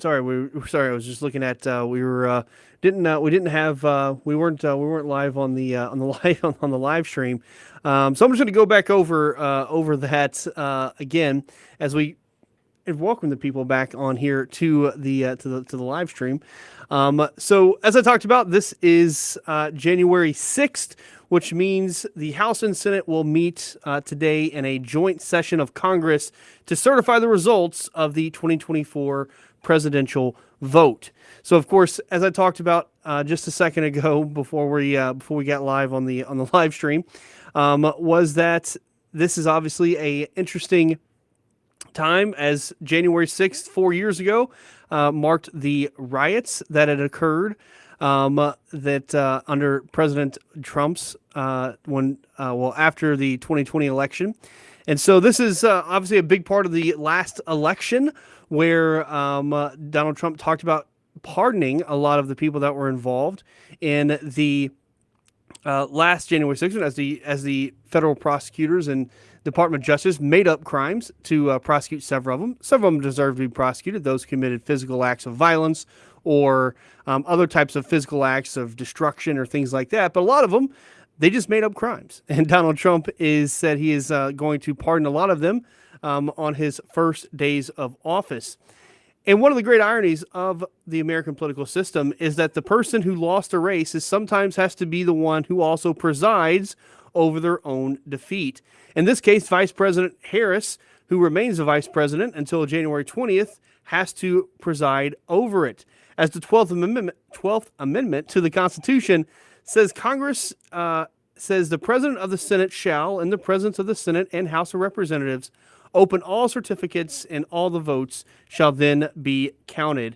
Sorry. I was just looking at we didn't have we weren't live on the live on the live stream. So I'm just going to go back over that again as we and welcome the people back on here to the live stream. So as I talked about, this is January 6th, which means the House and Senate will meet today in a joint session of Congress to certify the results of the 2024 presidential vote. So, of course, as I talked about just a second ago before we got live on the live stream, was that this is obviously a interesting time, as January 6th, 4 years ago, marked the riots that had occurred under President Trump's after the 2020 election. And so this is obviously a big part of the last election where Donald Trump talked about pardoning a lot of the people that were involved in the last January 6th, as the federal prosecutors and Department of Justice made up crimes to prosecute several of them. Several of them deserve to be prosecuted. Those committed physical acts of violence or other types of physical acts of destruction or things like that. But a lot of them, they just made up crimes. And Donald Trump said he is going to pardon a lot of them on his first days of office. And one of the great ironies of the American political system is that the person who lost a race sometimes has to be the one who also presides over their own defeat. In this case, Vice President Harris, who remains the vice president until January 20th, has to preside over it. As the 12th Amendment to the Constitution says, Congress says the President of the Senate shall, in the presence of the Senate and House of Representatives, open all certificates and all the votes shall then be counted.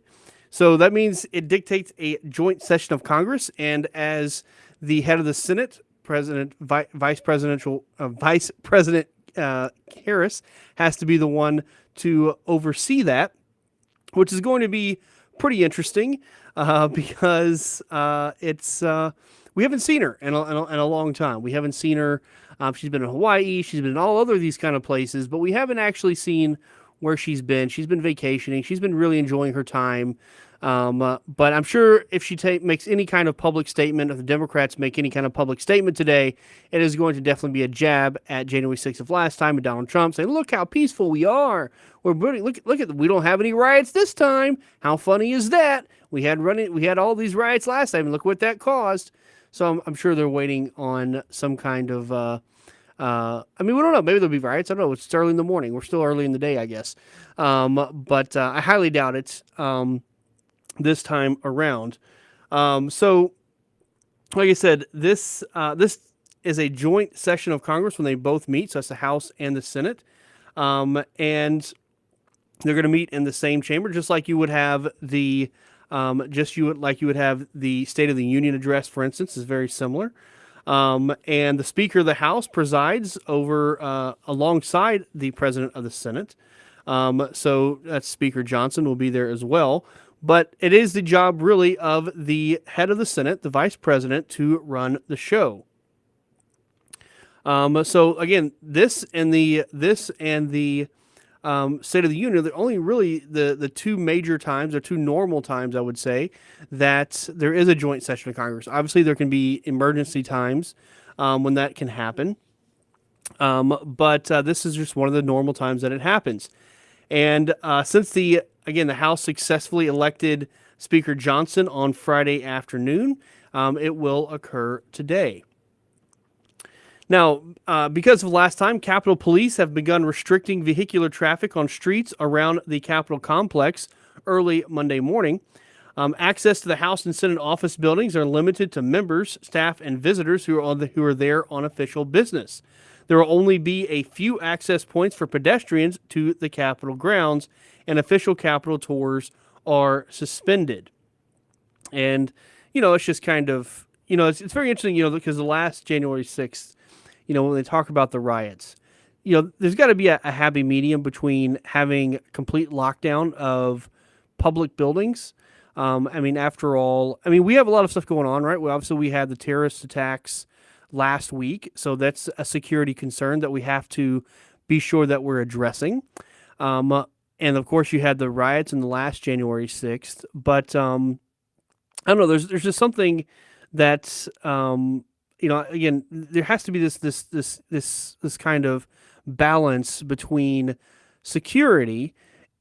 So that means it dictates a joint session of Congress, and as the head of the Senate, Vice President Harris has to be the one to oversee that, which is going to be pretty interesting because we haven't seen her in a long time. We haven't seen her. She's been in Hawaii. She's been in all other these kind of places, but we haven't actually seen where she's been. She's been vacationing. She's been really enjoying her time. But I'm sure if she makes any kind of public statement, if the Democrats make any kind of public statement today, it is going to definitely be a jab at January 6th of last time, and Donald Trump saying, "Look how peaceful we are. Look at we don't have any riots this time. How funny is that? We had all these riots last time, and look what that caused." So I'm sure they're waiting on some kind of. We don't know. Maybe there'll be riots. I don't know. It's early in the morning. We're still early in the day, I guess. But I highly doubt it. This time around. So, like I said, this is a joint session of Congress when they both meet. So that's the House and the Senate. And they're going to meet in the same chamber, just like you would have the you would have the State of the Union address, for instance, is very similar. And the Speaker of the House presides over alongside the President of the Senate. So that's Speaker Johnson will be there as well. But it is the job, really, of the head of the Senate, the vice president, to run the show. So again, this and the State of the Union, they're only really the two major times, or two normal times, I would say, that there is a joint session of Congress. Obviously, there can be emergency times when that can happen. But this is just one of the normal times that it happens. And since the House successfully elected Speaker Johnson on Friday afternoon, it will occur today. Now, because of last time, Capitol Police have begun restricting vehicular traffic on streets around the Capitol complex early Monday morning. Access to the House and Senate office buildings are limited to members, staff, and visitors who are there on official business. There will only be a few access points for pedestrians to the Capitol grounds, and official Capitol tours are suspended. And, it's just kind of, it's very interesting, because the last January 6th, when they talk about the riots, there's got to be a happy medium between having complete lockdown of public buildings. After all, we have a lot of stuff going on, right? Obviously, we had the terrorist attacks last week, so that's a security concern that we have to be sure that we're addressing. and of course you had the riots in the last January 6th. But I don't know. There's just something that again, there has to be this kind of balance between security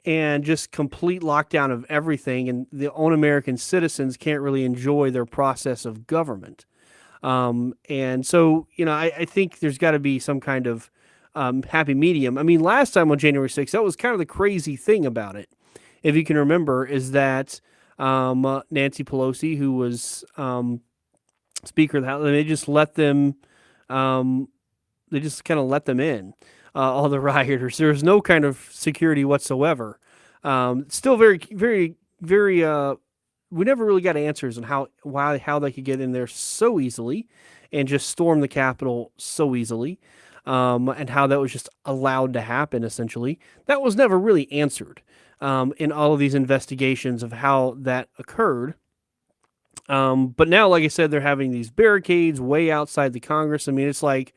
and just complete lockdown of everything, and the own American citizens can't really enjoy their process of government. And so, I think there's got to be some kind of happy medium. I mean, last time on January 6th, that was kind of the crazy thing about it, if you can remember, is that Nancy Pelosi, who was Speaker of the House, they just let them, they just kind of let them in, all the rioters. There was no kind of security whatsoever. Still very, very, very. We never really got answers on how they could get in there so easily and just storm the Capitol so easily, and how that was just allowed to happen. Essentially, that was never really answered in all of these investigations of how that occurred. But now, like I said, they're having these barricades way outside the Congress. I mean, it's like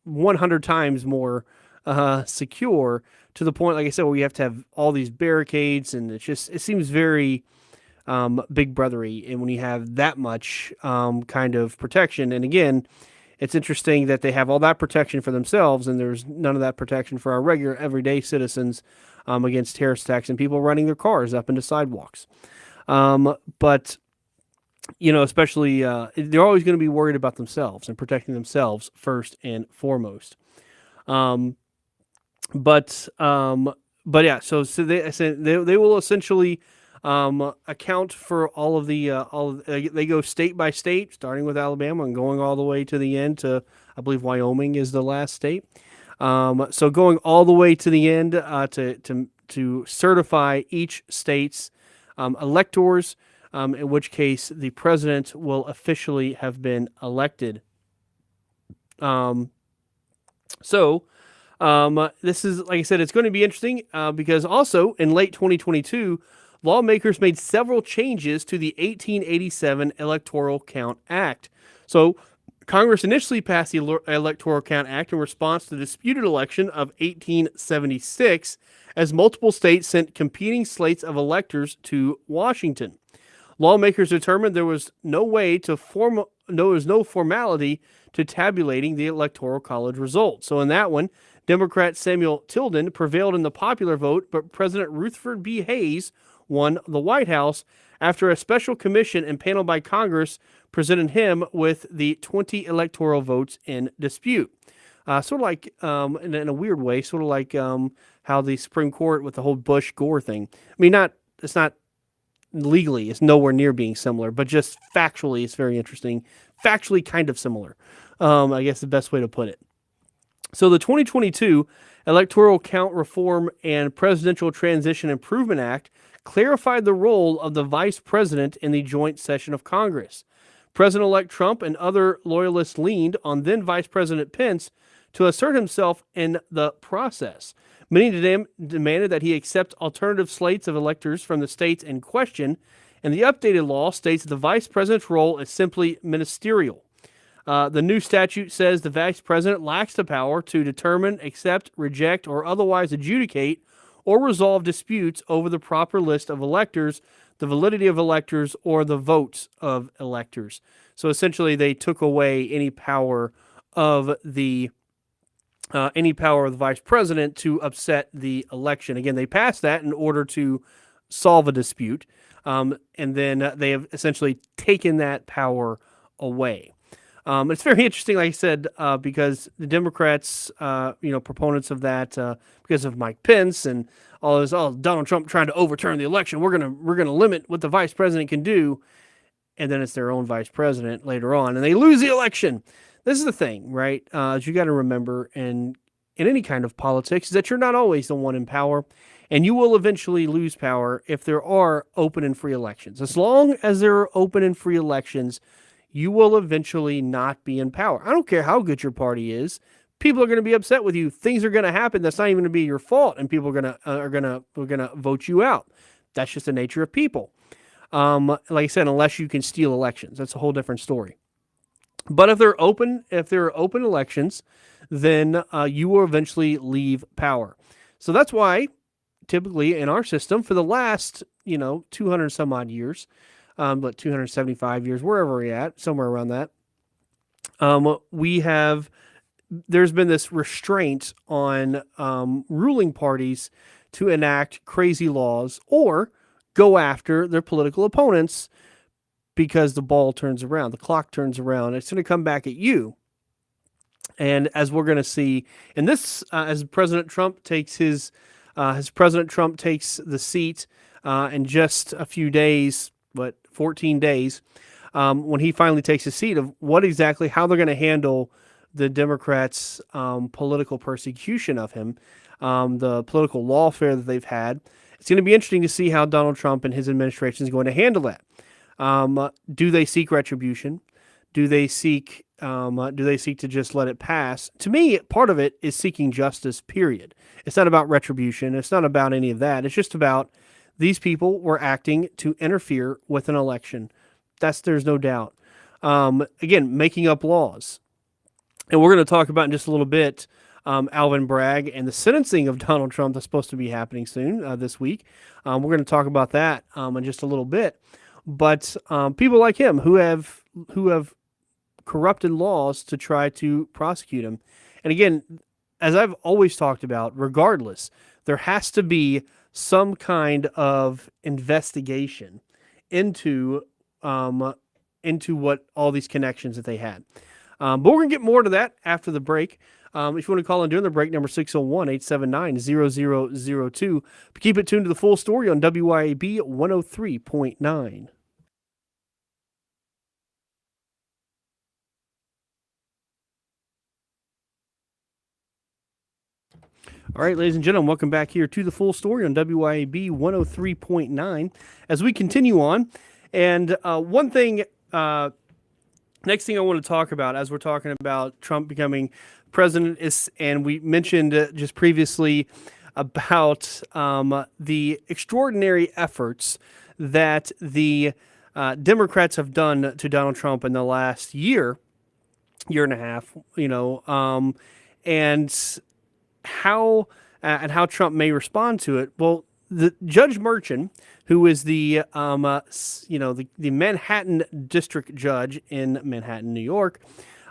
100 times more secure, to the point, like I said, where you have to have all these barricades, and it seems very big brothery. And when you have that much kind of protection, and again, it's interesting that they have all that protection for themselves, and there's none of that protection for our regular everyday citizens against terrorist attacks and people running their cars up into sidewalks. But especially they're always going to be worried about themselves and protecting themselves first and foremost. But yeah, so they will essentially account for all of the they go state by state, starting with Alabama and going all the way to the end to, I believe, Wyoming is the last state. So going all the way to the end to certify each state's electors, in which case the president will officially have been elected. This is, like I said, it's going to be interesting because also in late 2022, lawmakers made several changes to the 1887 Electoral Count Act. So Congress initially passed the Electoral Count Act in response to the disputed election of 1876, as multiple states sent competing slates of electors to Washington. Lawmakers determined there was no formality to tabulating the Electoral College results. So in that one, Democrat Samuel Tilden prevailed in the popular vote, but President Rutherford B. Hayes won the White House after a special commission impaneled by Congress presented him with the 20 electoral votes in dispute. Sort of like, in a weird way, sort of like how the Supreme Court with the whole Bush-Gore thing. I mean, it's not legally, it's nowhere near being similar, but just factually, it's very interesting. Factually kind of similar, I guess the best way to put it. So the 2022 Electoral Count Reform and Presidential Transition Improvement Act clarified the role of the vice president in the joint session of Congress. President-elect Trump and other loyalists leaned on then Vice President Pence to assert himself in the process. Many demanded that he accept alternative slates of electors from the states in question, and the updated law states that the vice president's role is simply ministerial. The new statute says the vice president lacks the power to determine, accept, reject, or otherwise adjudicate or resolve disputes over the proper list of electors, the validity of electors, or the votes of electors. So essentially, they took away any power of the vice president to upset the election. Again, they passed that in order to solve a dispute, and then they have essentially taken that power away. It's very interesting, like I said, because the Democrats, proponents of that, because of Mike Pence and all this, Donald Trump trying to overturn the election. We're gonna limit what the vice president can do, and then it's their own vice president later on, and they lose the election. This is the thing, right? As you got to remember, in any kind of politics, is that you're not always the one in power, and you will eventually lose power if there are open and free elections. As long as there are open and free elections, you will eventually not be in power. I don't care how good your party is. People are going to be upset with you. Things are going to happen that's not even going to be your fault, and people are going to vote you out. That's just the nature of people. Like I said, unless you can steal elections, that's a whole different story. But if there are open elections, then you will eventually leave power. So that's why typically in our system for the last, 200 some odd years, but 275 years, wherever we're at, somewhere around that, there's been this restraint on ruling parties to enact crazy laws or go after their political opponents because the ball turns around, the clock turns around, it's going to come back at you. And as we're going to see in this, as President Trump takes the seat in just a few days, 14 days, when he finally takes his seat, of how they're going to handle the Democrats' political persecution of him, the political lawfare that they've had. It's going to be interesting to see how Donald Trump and his administration is going to handle that. Do they seek retribution? Do they seek to just let it pass? To me, part of it is seeking justice, period. It's not about retribution. It's not about any of that. It's just about these people were acting to interfere with an election. There's no doubt. Again, making up laws. And we're going to talk about in just a little bit Alvin Bragg and the sentencing of Donald Trump that's supposed to be happening soon this week. We're going to talk about that in just a little bit. But people like him who have corrupted laws to try to prosecute him. And again, as I've always talked about, regardless, there has to be some kind of investigation into what all these connections that they had. But we're going to get more to that after the break. If you want to call in during the break, number 601-879-0002. Keep it tuned to the full story on WYAB 103.9. All right, ladies and gentlemen, welcome back here to the full story on WYAB 103.9. As we continue on, and one thing, next thing I want to talk about as we're talking about Trump becoming president is, and we mentioned just previously about the extraordinary efforts that the Democrats have done to Donald Trump in the last year and a half, and how Trump may respond to it. Well, the Judge Merchan, who is the Manhattan District Judge in Manhattan, New York,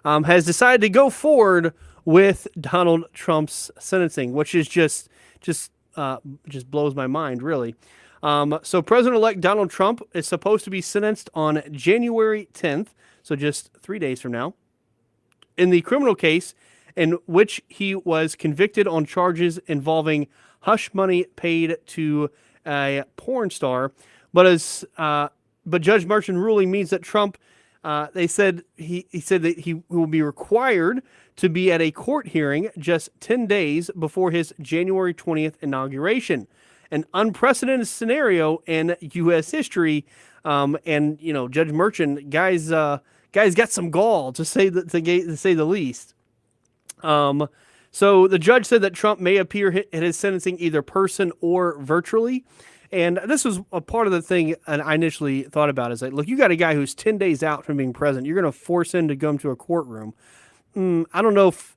has decided to go forward with Donald Trump's sentencing, which is just blows my mind, really. So President-elect Donald Trump is supposed to be sentenced on January 10th, so just 3 days from now, in the criminal case in which he was convicted on charges involving hush money paid to a porn star. But Judge Merchan ruling means that Trump, he said that he will be required to be at a court hearing just 10 days before his January 20th inauguration. An unprecedented scenario in U.S. history. Judge Merchan, guys got some gall to say the least. So the judge said that Trump may appear at his sentencing either person or virtually. And this was a part of the thing I initially thought about is like, look, you got a guy who's 10 days out from being president. You're going to force him to come to a courtroom. I don't know if,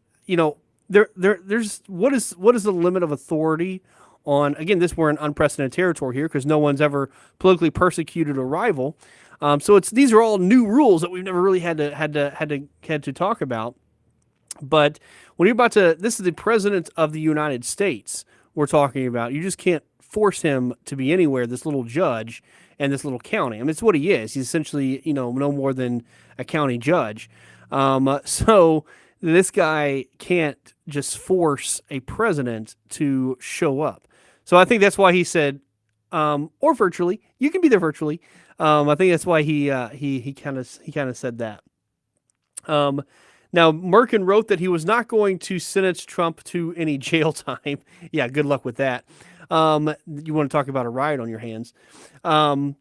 there's what is the limit of authority on, again, we're in unprecedented territory here because no one's ever politically persecuted a rival. So these are all new rules that we've never really had to talk about. But when this is the president of the United States we're talking about. You just can't force him to be anywhere, this little judge and this little county. I mean, it's what he is. He's essentially, no more than a county judge. So this guy can't just force a president to show up. So I think that's why he said, or virtually, you can be there virtually. I think that's why he kind of said that. Now, Merchan wrote that he was not going to sentence Trump to any jail time. Yeah, good luck with that. You want to talk about a riot on your hands. And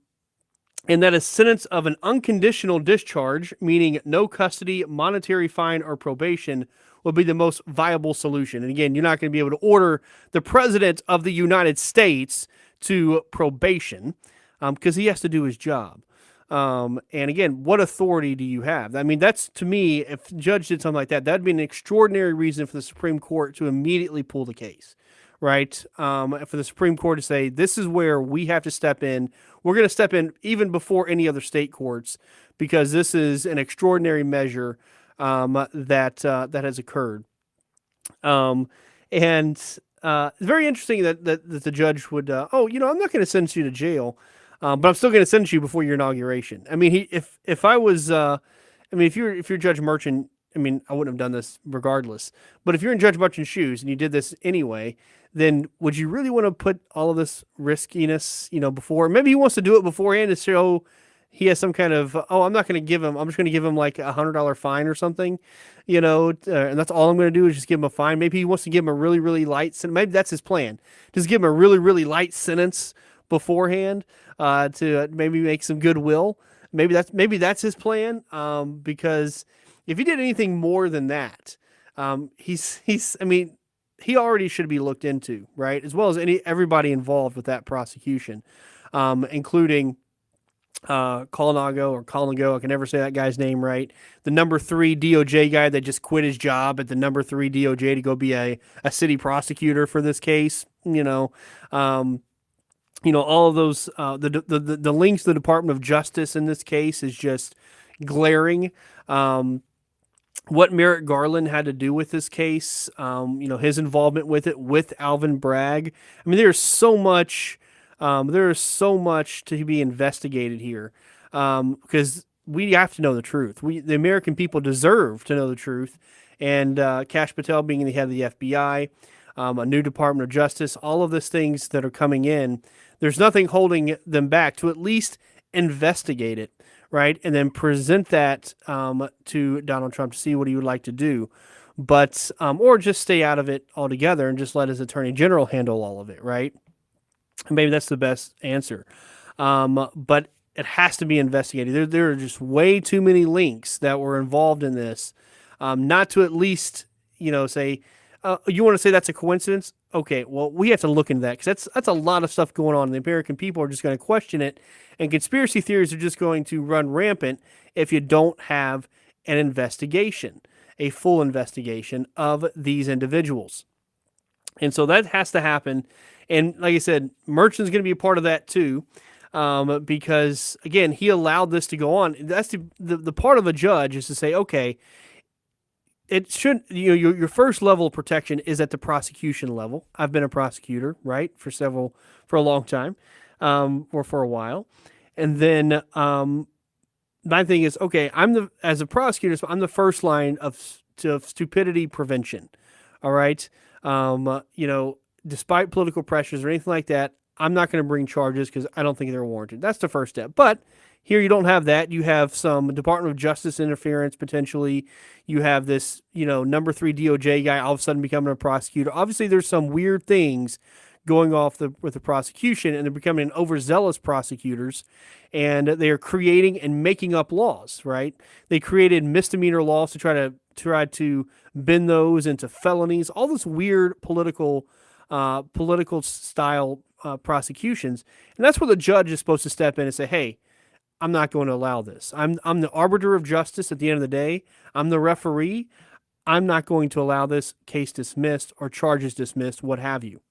that a sentence of an unconditional discharge, meaning no custody, monetary fine, or probation, would be the most viable solution. And again, you're not going to be able to order the president of the United States to probation because he has to do his job. And again, what authority do you have? I mean, that's, to me, if the judge did something like that, that'd be an extraordinary reason for the Supreme Court to immediately pull the case, right? For the Supreme Court to say, this is where we have to step in. We're going to step in even before any other state courts because this is an extraordinary measure that has occurred. And it's very interesting that the judge would, I'm not going to sentence you to jail, but I'm still going to sentence you before your inauguration. I mean, if I was, if you're Judge Merchan, I mean, I wouldn't have done this regardless. But if you're in Judge Merchan's shoes and you did this anyway, then would you really want to put all of this riskiness, before? Maybe he wants to do it beforehand to show he has some kind of, I'm not going to give him, I'm just going to give him like $100 fine or something, and that's all I'm going to do is just give him a fine. Maybe he wants to give him a really, really light sentence. Maybe that's his plan. Just give him a really, really light sentence beforehand to maybe make some goodwill. Maybe that's his plan because if he did anything more than that, he already should be looked into, right? As well as everybody involved with that prosecution, including Colnago, I can never say that guy's name right. The number 3 DOJ guy that just quit his job at the number 3 DOJ to go be a city prosecutor for this case. All of those the links to the Department of Justice in this case is just glaring. What Merrick Garland had to do with this case, his involvement with it, with Alvin Bragg. I mean, there's so much to be investigated here because we have to know the truth. The American people deserve to know the truth. And Kash Patel being the head of the FBI, a new Department of Justice, all of these things that are coming in, there's nothing holding them back to at least investigate it. Right, and then present that to Donald Trump to see what he would like to do, but or just stay out of it altogether and just let his attorney general handle all of it. Right, and maybe that's the best answer, but it has to be investigated. There are just way too many links that were involved in this, not to at least say you want to say that's a coincidence. Okay, well, we have to look into that because that's a lot of stuff going on. And the American people are just going to question it, and conspiracy theories are just going to run rampant if you don't have an investigation, a full investigation of these individuals. And so that has to happen. And like I said, Merchan's going to be a part of that too, because again, he allowed this to go on. That's the part of a judge is to say, okay, it should, your first level of protection is at the prosecution level. I've been a prosecutor, right, for a long time, or for a while. And then my thing is, okay, as a prosecutor, I'm the first line of stupidity prevention. All right. Despite political pressures or anything like that, I'm not going to bring charges because I don't think they're warranted. That's the first step. But here you don't have that. You have some Department of Justice interference potentially. You have this, number 3 DOJ guy all of a sudden becoming a prosecutor. Obviously, there's some weird things going off with the prosecution, and they're becoming overzealous prosecutors, and they are creating and making up laws. Right? They created misdemeanor laws to try to bend those into felonies. All this weird political style prosecutions, and that's where the judge is supposed to step in and say, "Hey, I'm not going to allow this. I'm the arbiter of justice at the end of the day. I'm the referee. I'm not going to allow this case dismissed or charges dismissed, what have you."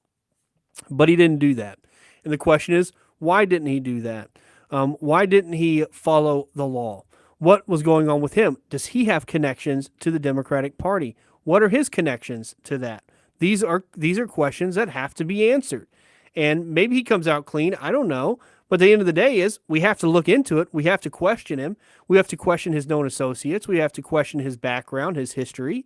But he didn't do that. And the question is, why didn't he do that? Why didn't he follow the law? What was going on with him? Does he have connections to the Democratic Party? What are his connections to that? These are questions that have to be answered. And maybe he comes out clean. I don't know. But the end of the day is we have to look into it. We have to question him. We have to question his known associates. We have to question his background, his history,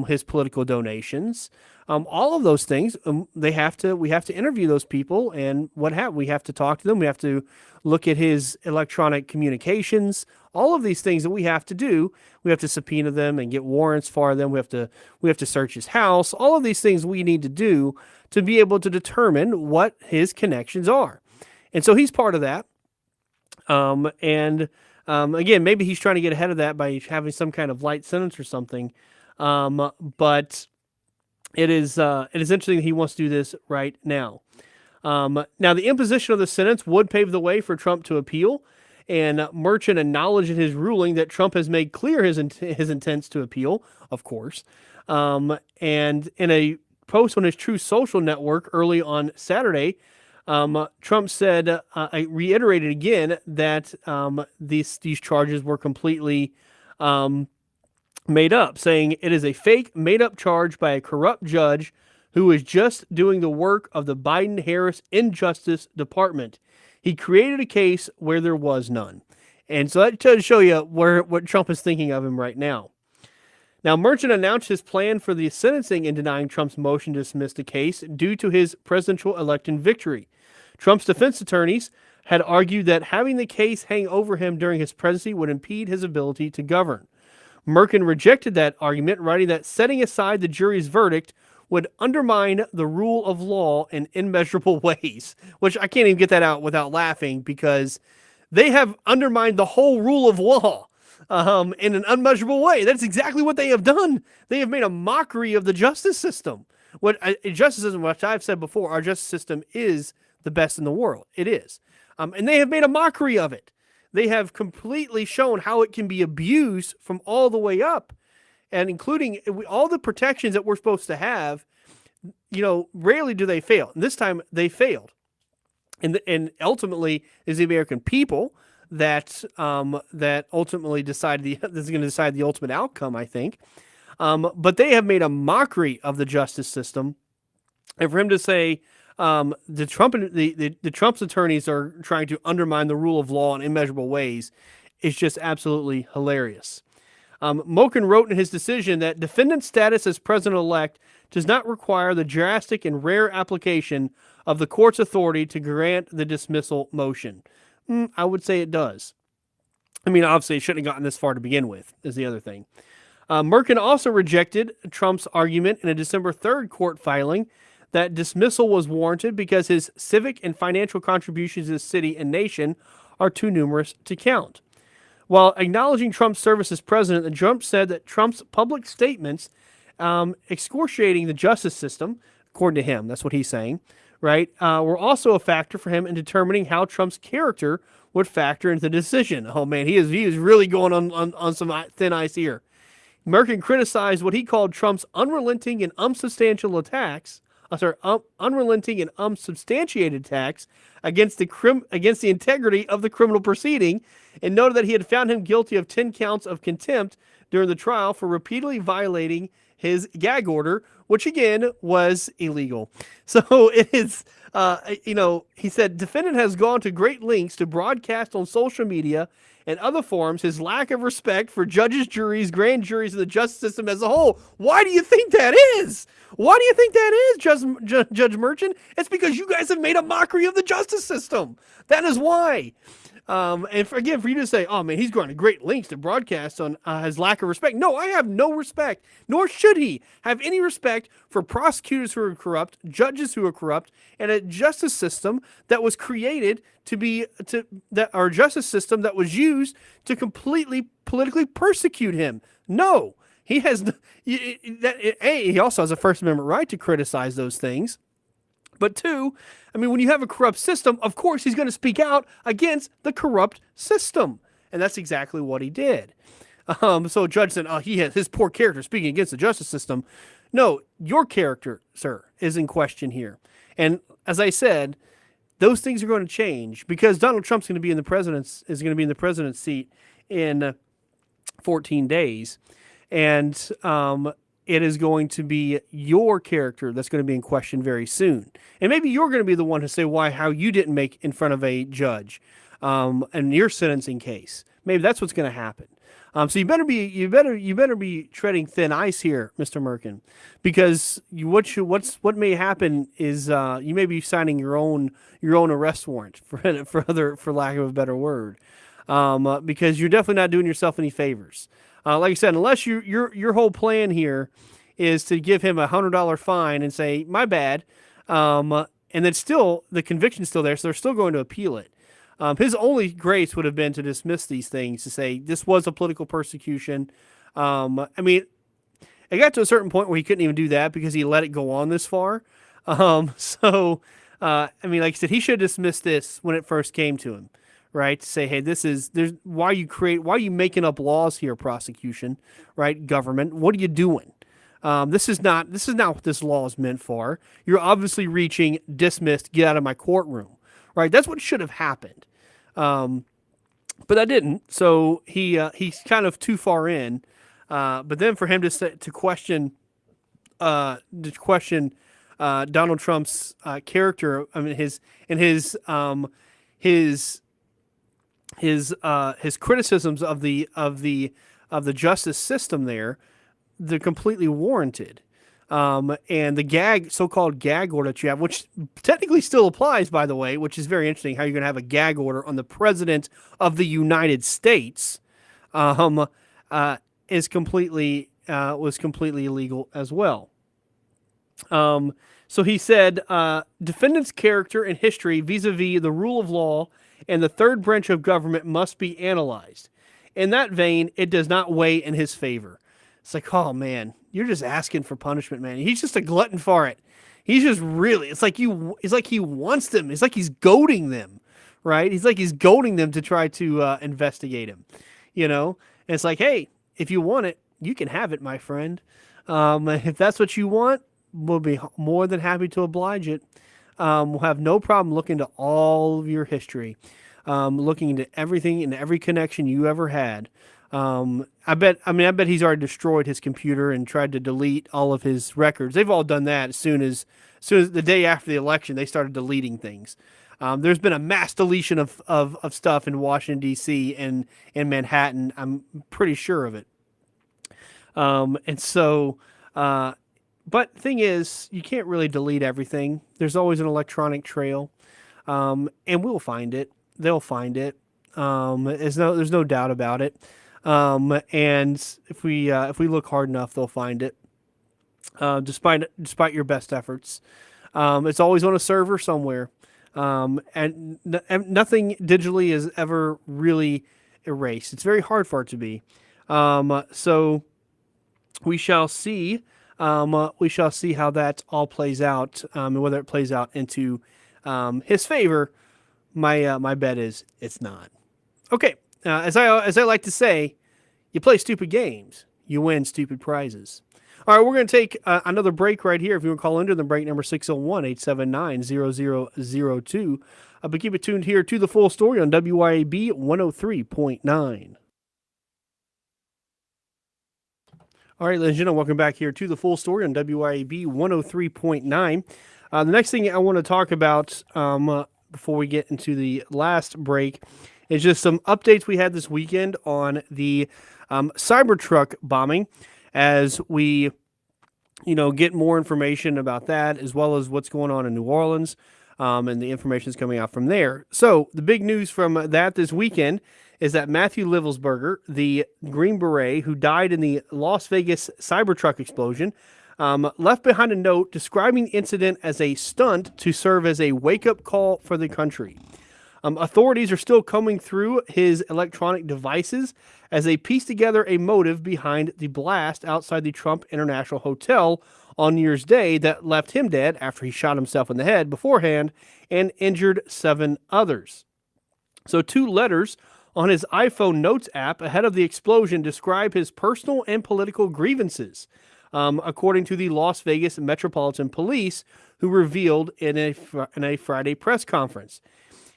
his political donations, all of those things. We have to interview those people, and we have to talk to them. We have to look at his electronic communications. All of these things that we have to do. We have to subpoena them and get warrants for them. We have to search his house. All of these things we need to do to be able to determine what his connections are. And so he's part of that. Again, maybe he's trying to get ahead of that by having some kind of light sentence or something. But it is interesting that he wants to do this right now. Now, the imposition of the sentence would pave the way for Trump to appeal. And Merchan acknowledged in his ruling that Trump has made clear his intents to appeal, of course. And in a post on his Truth Social network early on Saturday, Trump said, I reiterated again that these charges were completely made up, saying it is a fake, made-up charge by a corrupt judge who is just doing the work of the Biden-Harris Injustice Department. He created a case where there was none. And so that does show you what Trump is thinking of him right now. Now, Merchant announced his plan for the sentencing in denying Trump's motion to dismiss the case due to his presidential election victory. Trump's defense attorneys had argued that having the case hang over him during his presidency would impede his ability to govern. Merkin rejected that argument, writing that setting aside the jury's verdict would undermine the rule of law in immeasurable ways, which I can't even get that out without laughing because they have undermined the whole rule of law in an unmeasurable way. That's exactly what they have done. They have made a mockery of the justice system. Which I've said before, our justice system is the best in the world. It is. And they have made a mockery of it. They have completely shown how it can be abused from all the way up, and including all the protections that we're supposed to have. Rarely do they fail. And this time they failed. And ultimately is the American people that ultimately this is going to decide the ultimate outcome, I think. But they have made a mockery of the justice system, and for him to say the Trump's attorneys are trying to undermine the rule of law in immeasurable ways is just absolutely hilarious. Moken wrote in his decision that defendant's status as president-elect does not require the drastic and rare application of the court's authority to grant the dismissal motion. I would say it does. I mean, obviously, it shouldn't have gotten this far to begin with, is the other thing. Merkin also rejected Trump's argument in a December 3rd court filing that dismissal was warranted because his civic and financial contributions to the city and nation are too numerous to count. While acknowledging Trump's service as president, Trump said that Trump's public statements excoriating the justice system, according to him, that's what he's saying, right, were also a factor for him in determining how Trump's character would factor into the decision. Oh, man, he is really going on some thin ice here. Merkin criticized what he called Trump's unrelenting and unsubstantial attacks unrelenting and unsubstantiated attacks against the integrity of the criminal proceeding, and noted that he had found him guilty of 10 counts of contempt during the trial for repeatedly violating his gag order, which again was illegal. So it is, he said, defendant has gone to great lengths to broadcast on social media and other forums his lack of respect for judges, juries, grand juries, and the justice system as a whole. Why do you think that is? Why do you think that is, Judge Merchant? It's because you guys have made a mockery of the justice system. That is why. And for you to say, oh man, he's going to great lengths to broadcast on his lack of respect. No, I have no respect, nor should he have any respect for prosecutors who are corrupt, judges who are corrupt, and a justice system that was created our justice system that was used to completely politically persecute him. No, he has. He also has a First Amendment right to criticize those things. But two, I mean, when you have a corrupt system, of course he's going to speak out against the corrupt system. And that's exactly what he did. So a judge said, oh, he has his poor character speaking against the justice system. No, your character, sir, is in question here. And as I said, those things are going to change because Donald Trump's going to be in the president's seat in 14 days. And it is going to be your character that's going to be in question very soon. And maybe you're going to be the one to say how you didn't make in front of a judge in your sentencing case. Maybe that's what's going to happen. So you better be treading thin ice here, Mr. Merkin, because what may happen is you may be signing your own arrest warrant for lack of a better word, because you're definitely not doing yourself any favors. Like I said, unless your whole plan here is to give him $100 fine and say, my bad, and then still the conviction's still there, so they're still going to appeal it. His only grace would have been to dismiss these things, to say this was a political persecution. I mean, it got to a certain point where he couldn't even do that because he let it go on this far. I mean, like I said, he should have dismissed this when it first came to him. Right, to say, hey, why are you making up laws here, prosecution, right? Government, what are you doing? This is not what this law is meant for. You're obviously reaching dismissed, get out of my courtroom, right? That's what should have happened. But that didn't. So he's kind of too far in. But then for him to question Donald Trump's character, I mean his criticisms of the justice system there, they're completely warranted. And the so-called gag order that you have, which technically still applies, by the way, which is very interesting, how you're going to have a gag order on the president of the United States, is was completely illegal as well. So he said, defendant's character and history vis-a-vis the rule of law and the third branch of government must be analyzed. In that vein, it does not weigh in his favor. It's like, oh man, you're just asking for punishment, man. He's just a glutton for it. He's just really, it's like he wants them. It's like he's goading them, right? He's goading them to try to investigate him, And it's like, hey, if you want it, you can have it, my friend. If that's what you want, we'll be more than happy to oblige it. We'll have no problem looking into all of your history, looking into everything and every connection you ever had. I bet he's already destroyed his computer and tried to delete all of his records. They've all done that as soon as the day after the election, they started deleting things. There's been a mass deletion of stuff in Washington, D.C. and in Manhattan. I'm pretty sure of it. But thing is, you can't really delete everything. There's always an electronic trail, and we'll find it. They'll find it. There's no doubt about it. And if we look hard enough, they'll find it. Despite your best efforts, it's always on a server somewhere. And nothing digitally is ever really erased. It's very hard for it to be. So we shall see. We shall see how that all plays out, and whether it plays out into his favor. My bet is it's not. Okay, as I like to say, you play stupid games, you win stupid prizes. All right, we're going to take another break right here. If you want to call into the break, number 601-879-0002. But keep it tuned here to The Full Story on WYAB 103.9. All right, ladies and gentlemen, welcome back here to The Full Story on WYAB 103.9. The next thing I want to talk about before we get into the last break is just some updates we had this weekend on the Cybertruck bombing, as we get more information about that, as well as what's going on in New Orleans, and the information is coming out from there. So the big news from that this weekend is that Matthew Livelsberger, the Green Beret who died in the Las Vegas Cybertruck explosion, left behind a note describing the incident as a stunt to serve as a wake-up call for the country. Authorities are still combing through his electronic devices as they piece together a motive behind the blast outside the Trump International Hotel on New Year's Day that left him dead after he shot himself in the head beforehand and injured 7 others. So 2 letters on his iPhone Notes app ahead of the explosion describe his personal and political grievances, according to the Las Vegas Metropolitan Police, who revealed in a Friday press conference.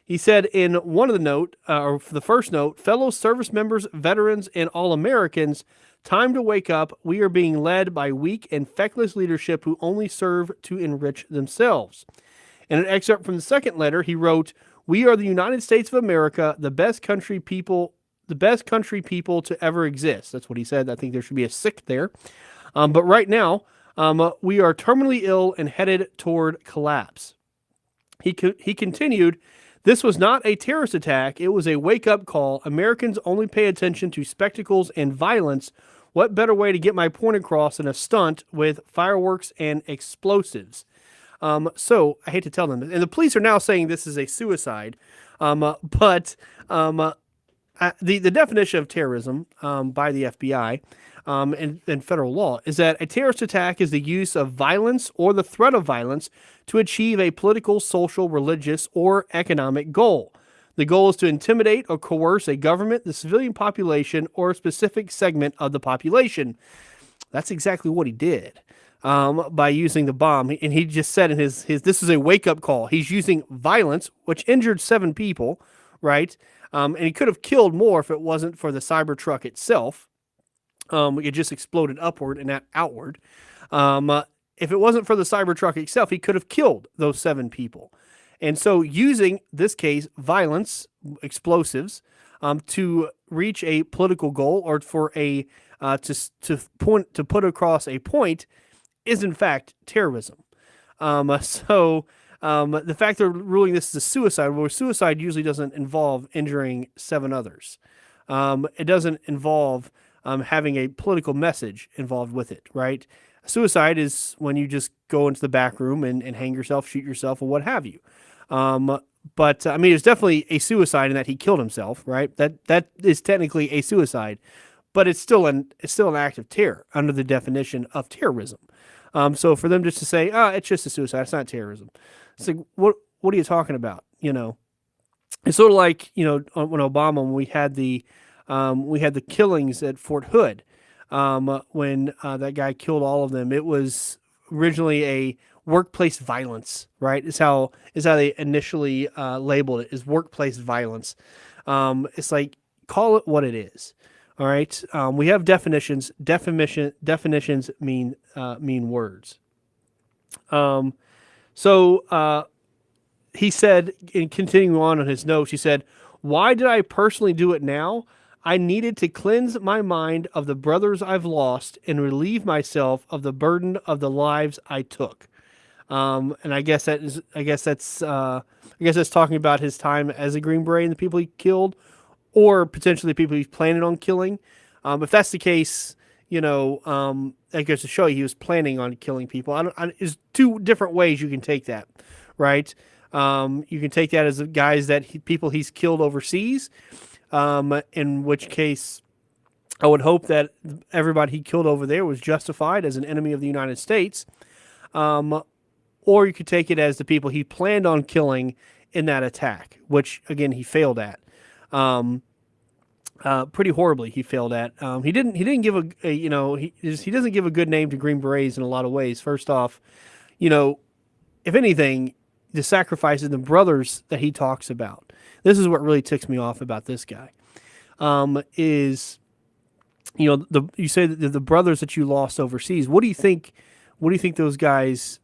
He said in one of the note, or the first note, fellow service members, veterans, and all Americans, time to wake up. We are being led by weak and feckless leadership who only serve to enrich themselves. In an excerpt from the second letter, he wrote, "We are the United States of America, the best country people to ever exist." That's what he said. I think there should be a sick there. But right now, we are terminally ill and headed toward collapse. He continued, "This was not a terrorist attack. It was a wake-up call. Americans only pay attention to spectacles and violence. What better way to get my point across than a stunt with fireworks and explosives?" So I hate to tell them, and the police are now saying this is a suicide. But the definition of terrorism by the FBI and federal law is that a terrorist attack is the use of violence or the threat of violence to achieve a political, social, religious, or economic goal. The goal is to intimidate or coerce a government, the civilian population, or a specific segment of the population. That's exactly what he did by using the bomb. And he just said in his this is a wake up call. He's using violence, which injured 7 people, right? And he could have killed more if it wasn't for the Cybertruck itself. It just exploded upward and not outward. If it wasn't for the Cybertruck itself, he could have killed those 7 people. And so, using this case, violence, explosives, to reach a political goal or for a to put across a point is in fact terrorism. The fact they're ruling this as a suicide, where suicide usually doesn't involve injuring 7 others. It doesn't involve having a political message involved with it, right? Suicide is when you just go into the back room and hang yourself, shoot yourself, or what have you. But I mean, it's definitely a suicide in that he killed himself, right? That is technically a suicide, but it's still an act of terror under the definition of terrorism. So for them just to say, it's just a suicide, it's not terrorism. It's like, what are you talking about? It's sort of like, when Obama, when we had the killings at Fort Hood, when that guy killed all of them. It was originally a workplace violence, right? Is how they initially labeled it, is workplace violence. It's like, call it what it is. All right. We have definitions. Definitions mean words. He said, in continuing on his notes, he said, "Why did I personally do it now? I needed to cleanse my mind of the brothers I've lost and relieve myself of the burden of the lives I took." And I guess that's talking about his time as a Green Beret and the people he killed, or potentially the people he's planning on killing. If that's the case, that goes to show you he was planning on killing people. There's 2 different ways you can take that, right? You can take that as the guys people he's killed overseas, in which case I would hope that everybody he killed over there was justified as an enemy of the United States. Or you could take it as the people he planned on killing in that attack, which again he failed at. Pretty horribly he failed at. He didn't give he doesn't give a good name to Green Berets in a lot of ways. First off, if anything, the sacrifices and the brothers that he talks about. This is what really ticks me off about this guy. Is you say that the brothers that you lost overseas. What do you think those guys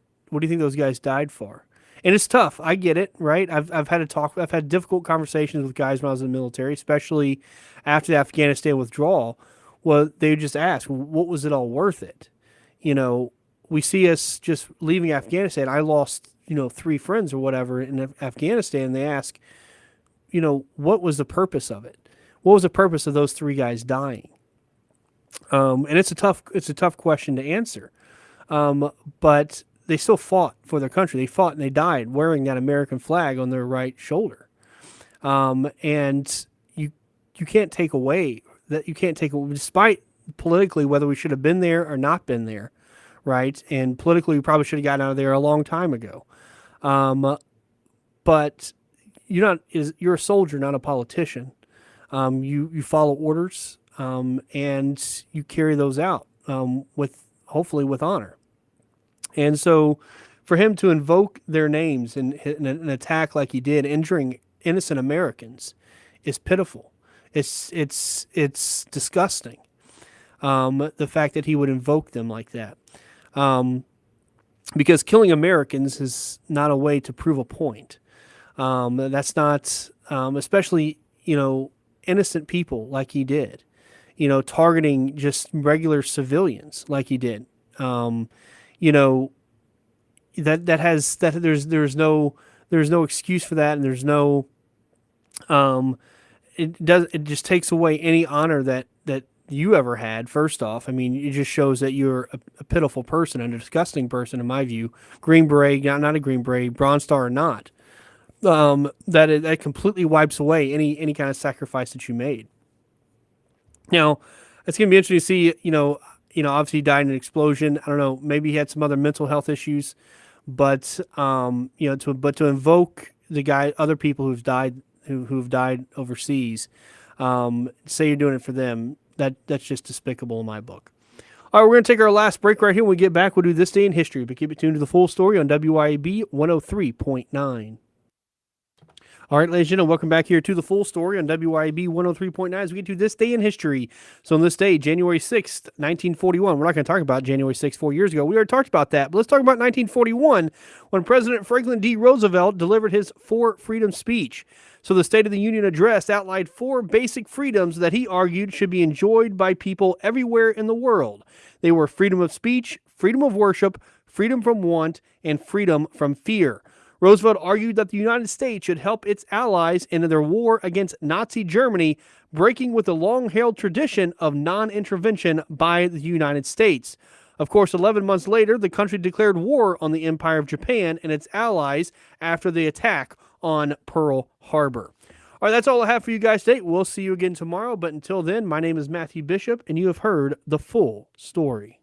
died for? And it's tough. I get it, right? I've had difficult conversations with guys when I was in the military, especially after the Afghanistan withdrawal. Well, they would just ask, what was it all worth it? We see us just leaving Afghanistan. I lost, 3 friends or whatever in Afghanistan. And they ask, what was the purpose of it? What was the purpose of those 3 guys dying? And it's a tough question to answer. But they still fought for their country. They fought and they died wearing that American flag on their right shoulder. And you can't take away that. You can't take away, despite politically whether we should have been there or not been there, right? And politically, we probably should have gotten out of there a long time ago. But you're a soldier, not a politician. You follow orders, and you carry those out hopefully with honor. And so, for him to invoke their names in an attack like he did, injuring innocent Americans, is pitiful. It's disgusting. The fact that he would invoke them like that, because killing Americans is not a way to prove a point. That's not, especially innocent people like he did. Targeting just regular civilians like he did. There's no excuse for that, and there's no it just takes away any honor that you ever had. First off, I mean, it just shows that you're a pitiful person and a disgusting person in my view. Green Beret, not a Green Beret, Bronze Star or not. That completely wipes away any kind of sacrifice that you made. Now, it's going to be interesting to see, obviously he died in an explosion. I don't know, maybe he had some other mental health issues, but to invoke other people who've died overseas, say you're doing it for them, that's just despicable in my book. All right, we're going to take our last break right here. When we get back, we'll do This Day in History, but keep it tuned to the full story on WYAB 103.9. All right, ladies and gentlemen, welcome back here to the full story on WYAB 103.9 as we get to This Day in History. So on this day, January 6th, 1941, we're not going to talk about January 6th, 4 years ago. We already talked about that, but let's talk about 1941 when President Franklin D. Roosevelt delivered his Four Freedom speech. So the State of the Union address outlined four basic freedoms that he argued should be enjoyed by people everywhere in the world. They were freedom of speech, freedom of worship, freedom from want, and freedom from fear. Roosevelt argued that the United States should help its allies in their war against Nazi Germany, breaking with the long-held tradition of non-intervention by the United States. Of course, 11 months later, the country declared war on the Empire of Japan and its allies after the attack on Pearl Harbor. All right, that's all I have for you guys today. We'll see you again tomorrow, but until then, my name is Matthew Bishop, and you have heard the full story.